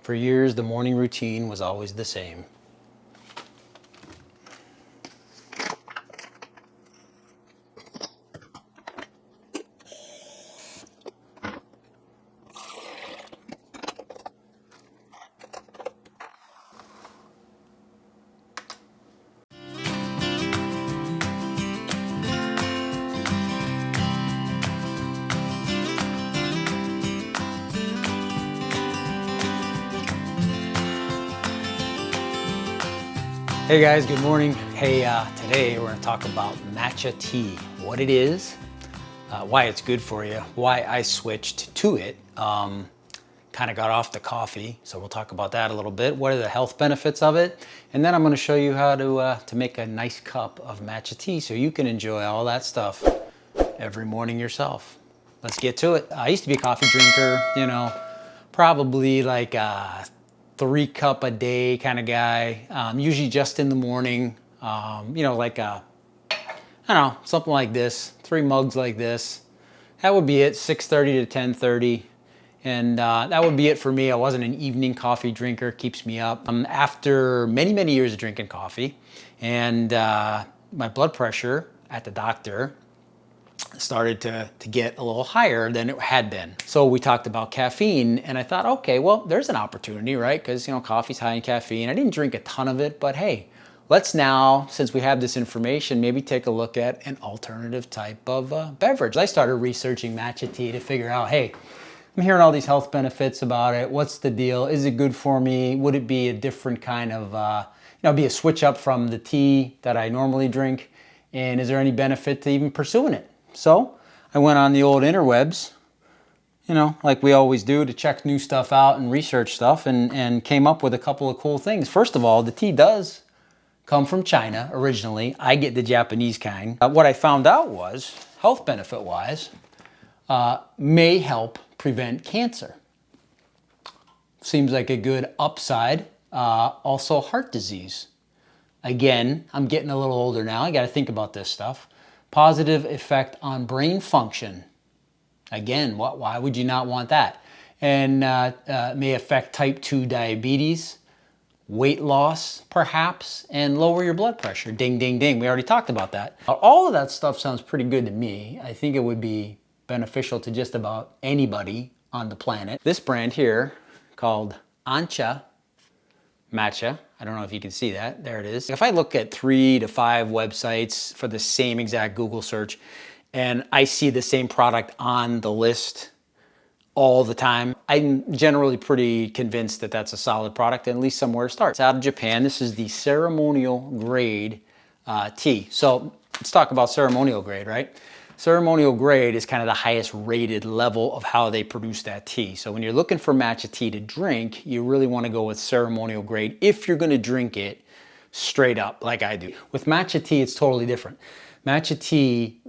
For years, the morning routine was always the same. Hey guys, good morning. Hey, today we're going to talk about matcha tea, what it is, why it's good for you, why I switched to it, kind of got off the coffee, so we'll talk about that a little bit. What are the health benefits of it? And then I'm going to show you how to make a nice cup of matcha tea so you can enjoy all that stuff every morning yourself. Let's get to it. I used to be a coffee drinker, you know, probably like 3 cup a day kind of guy, usually just in the morning, you know, like I don't know, something like this, 3 mugs like this. That would be it, 6:30 to 10:30. And that would be it for me. I wasn't an evening coffee drinker, keeps me up. After many, many years of drinking coffee and my blood pressure at the doctor started to get a little higher than it had been. So we talked about caffeine and I thought, okay, well, there's an opportunity, right? Because, you know, coffee's high in caffeine. I didn't drink a ton of it, but hey, let's now, since we have this information, maybe take a look at an alternative type of beverage. I started researching matcha tea to figure out, hey, I'm hearing all these health benefits about it. What's the deal? Is it good for me? Would it be a different kind of, you know, be a switch up from the tea that I normally drink? And is there any benefit to even pursuing it? So I went on the old interwebs, you know, like we always do, to check new stuff out and research stuff, and came up with a couple of cool things. First of all, the tea does come from China originally. I get the Japanese kind. What I found out was, health benefit wise, may help prevent cancer. Seems like a good upside. Also heart disease. Again, I'm getting a little older now. I got to think about this stuff. Positive effect on brain function. Again, why would you not want that? And may affect type 2 diabetes, weight loss perhaps, and lower your blood pressure. Ding, ding, ding. We already talked about that. All of that stuff sounds pretty good to me. I think it would be beneficial to just about anybody on the planet. This brand here called Matcha, I don't know if you can see that. There it is. If I look at 3 to 5 websites for the same exact Google search and I see the same product on the list all the time, I'm generally pretty convinced that that's a solid product and at least somewhere to start. It's out of Japan. This is the ceremonial grade tea. So let's talk about ceremonial grade, right? Ceremonial grade is kind of the highest rated level of how they produce that tea. So when you're looking for matcha tea to drink, you really want to go with ceremonial grade if you're going to drink it straight up like I do. With matcha tea, it's totally different. Matcha tea,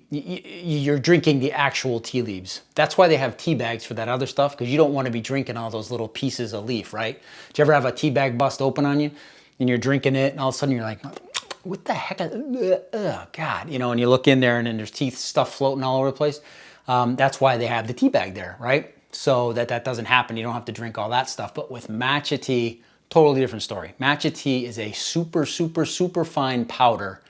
you're drinking the actual tea leaves. That's why they have tea bags for that other stuff, because you don't want to be drinking all those little pieces of leaf, right? Do you ever have a tea bag bust open on you and you're drinking it and all of a sudden you're like, what the heck? God, you know, and you look in there and then there's teeth stuff floating all over the place. That's why they have the tea bag there, right? So that doesn't happen. You don't have to drink all that stuff. But with matcha tea, totally different story. Matcha tea is a super, super, super fine powder,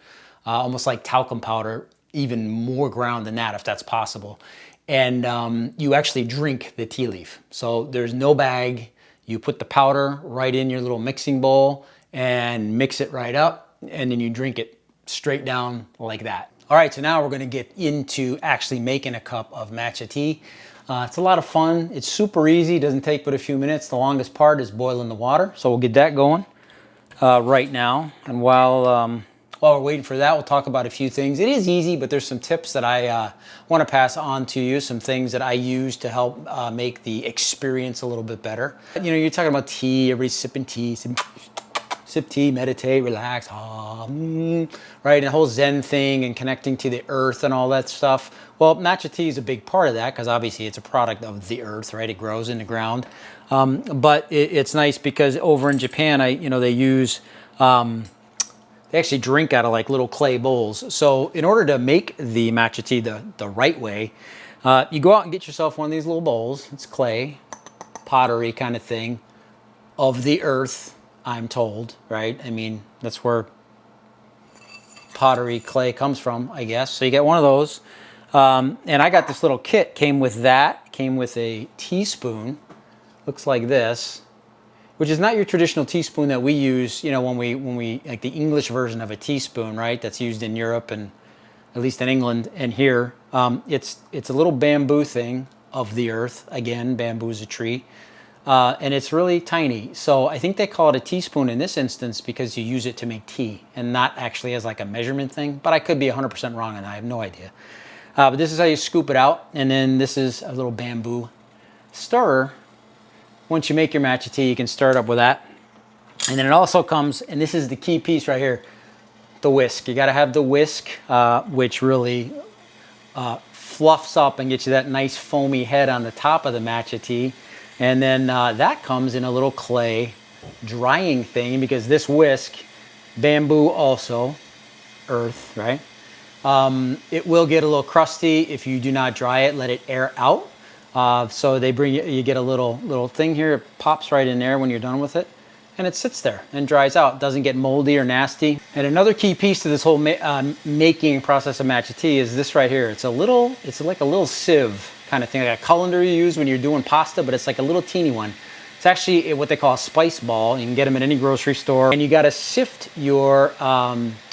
almost like talcum powder, even more ground than that if that's possible. And you actually drink the tea leaf. So there's no bag. You put the powder right in your little mixing bowl and mix it right up. And then you drink it straight down like that. All right, so now we're gonna get into actually making a cup of matcha tea. It's a lot of fun. It's super easy, doesn't take but a few minutes. The longest part is boiling the water. So we'll get that going right now. And while we're waiting for that, we'll talk about a few things. It is easy, but there's some tips that I wanna pass on to you, some things that I use to help make the experience a little bit better. You know, you're talking about tea, everybody's sipping tea, sip tea, meditate, relax, right? And the whole Zen thing and connecting to the earth and all that stuff. Well, matcha tea is a big part of that because obviously it's a product of the earth, right? It grows in the ground. But it's nice because over in Japan, they use, they actually drink out of like little clay bowls. So in order to make the matcha tea the right way, you go out and get yourself one of these little bowls. It's clay. pottery kind of thing of the earth, I'm told, right? I mean, that's where pottery clay comes from, I guess. So you get one of those. And I got this little kit, came with that, came with a teaspoon, looks like this, which is not your traditional teaspoon that we use, you know, when we like the English version of a teaspoon, right? That's used in Europe and at least in England and here. It's a little bamboo thing of the earth. Again, bamboo is a tree. And it's really tiny. So I think they call it a teaspoon in this instance because you use it to make tea and not actually as like a measurement thing. But I could be 100% wrong and I have no idea. But this is how you scoop it out. And then this is a little bamboo stirrer. Once you make your matcha tea, you can stir it up with that. And then it also comes, and this is the key piece right here, the whisk. You got to have the whisk, which really fluffs up and gets you that nice foamy head on the top of the matcha tea. And then that comes in a little clay drying thing because this whisk, bamboo also, earth, right? It will get a little crusty if you do not dry it, let it air out. So they bring you get a little thing here, it pops right in there when you're done with it. And it sits there and dries out. It doesn't get moldy or nasty. And another key piece to this whole making process of matcha tea is this right here. It's like a little sieve kind of thing, like a colander you use when you're doing pasta, but it's like a little teeny one. It's actually what they call a spice ball. You can get them at any grocery store. And you gotta sift your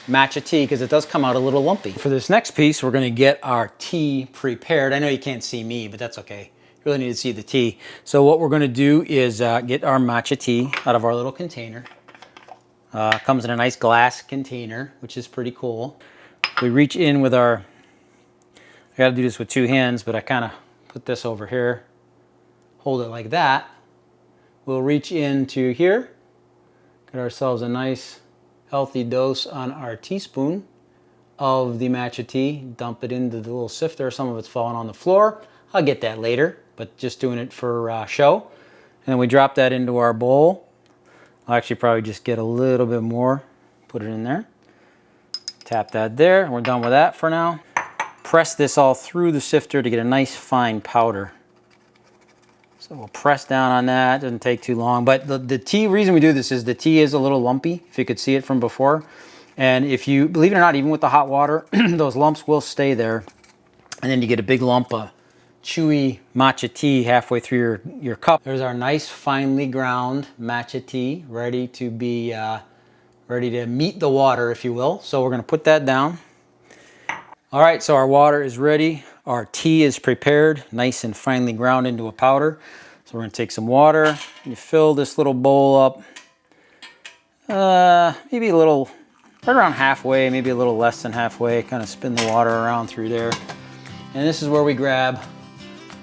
matcha tea because it does come out a little lumpy. For this next piece, we're gonna get our tea prepared. I know you can't see me, but that's okay. You really need to see the tea. So what we're gonna do is get our matcha tea out of our little container. Comes in a nice glass container, which is pretty cool. We reach in with our, I gotta do this with two hands, but I kind of put this over here, hold it like that. We'll reach into here, get ourselves a nice healthy dose on our teaspoon of the matcha tea, dump it into the little sifter. Some of it's falling on the floor. I'll get that later, but just doing it for show. And then we drop that into our bowl. I'll actually probably just get a little bit more, put it in there. Tap that there, we're done with that for now. Press this all through the sifter to get a nice fine powder. So we'll press down on that, doesn't take too long. But the tea, reason we do this is the tea is a little lumpy, if you could see it from before. And if you, believe it or not, even with the hot water, those lumps will stay there. And then you get a big lump of chewy matcha tea halfway through your cup. There's our nice finely ground matcha tea, ready to be, ready to meet the water, if you will. So we're gonna put that down. All right, so our water is ready. Our tea is prepared, nice and finely ground into a powder. So we're gonna take some water, and you fill this little bowl up, maybe a little, right around halfway, maybe a little less than halfway, kind of spin the water around through there. And this is where we grab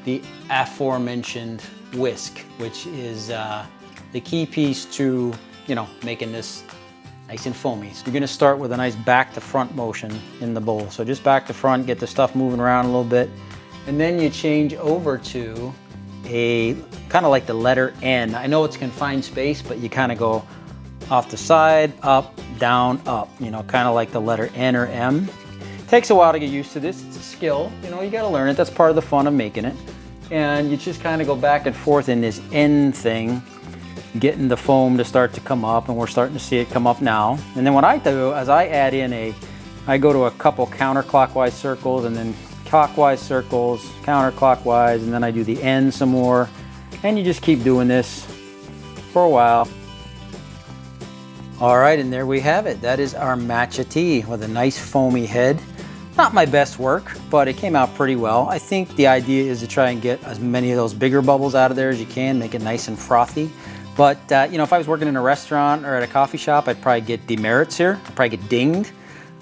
the aforementioned whisk, which is the key piece to, you know, making this nice and foamy. So you're gonna start with a nice back to front motion in the bowl. So just back to front, get the stuff moving around a little bit. And then you change over to a, kind of like the letter N. I know it's confined space, but you kind of go off the side, up, down, up, you know, kind of like the letter N or M. Takes a while to get used to this. It's a skill, you know, you gotta learn it. That's part of the fun of making it. And you just kind of go back and forth in this N thing, getting the foam to start to come up, and we're starting to see it come up now. And then what I do is I add in I go to a couple counterclockwise circles and then clockwise circles, counterclockwise, and then I do the N some more. And you just keep doing this for a while. All right, and there we have it. That is our matcha tea with a nice foamy head. Not my best work, but it came out pretty well. I think the idea is to try and get as many of those bigger bubbles out of there as you can, make it nice and frothy. But you know, if I was working in a restaurant or at a coffee shop, I'd probably get demerits here. I'd probably get dinged.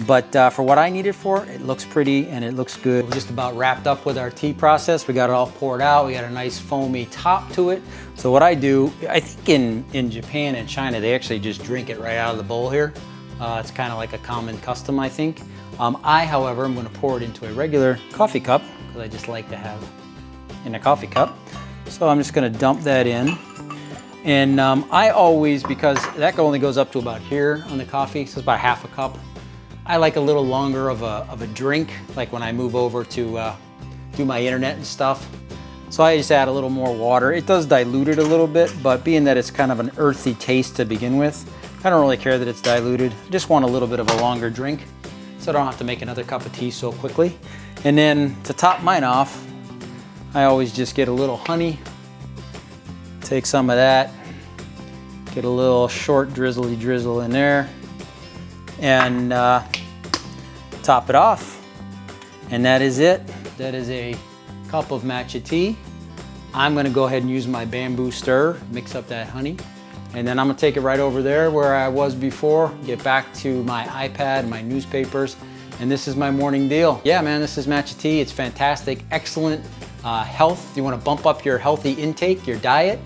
But for what I need it for, it looks pretty and it looks good. We're just about wrapped up with our tea process. We got it all poured out. We got a nice foamy top to it. So what I do, I think in Japan and China, they actually just drink it right out of the bowl here. It's kind of like a common custom, I think. I, however, am gonna pour it into a regular coffee cup because I just like to have in a coffee cup. So I'm just gonna dump that in. And I always, because that only goes up to about here on the coffee, so it's about half a cup. I like a little longer of a drink, like when I move over to do my internet and stuff. So I just add a little more water. It does dilute it a little bit, but being that it's kind of an earthy taste to begin with, I don't really care that it's diluted. I just want a little bit of a longer drink, so I don't have to make another cup of tea so quickly. And then to top mine off, I always just get a little honey, take some of that, get a little short drizzly drizzle in there, and top it off. And that is it. That is a cup of matcha tea. I'm gonna go ahead and use my bamboo stir, mix up that honey, and then I'm gonna take it right over there where I was before, get back to my iPad, my newspapers, and this is my morning deal. Yeah, man, this is matcha tea. It's fantastic, excellent health. You wanna bump up your healthy intake, your diet,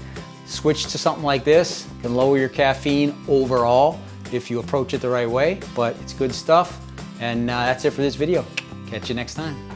switch to something like this. You can lower your caffeine overall if you approach it the right way, but it's good stuff. And that's it for this video. Catch you next time.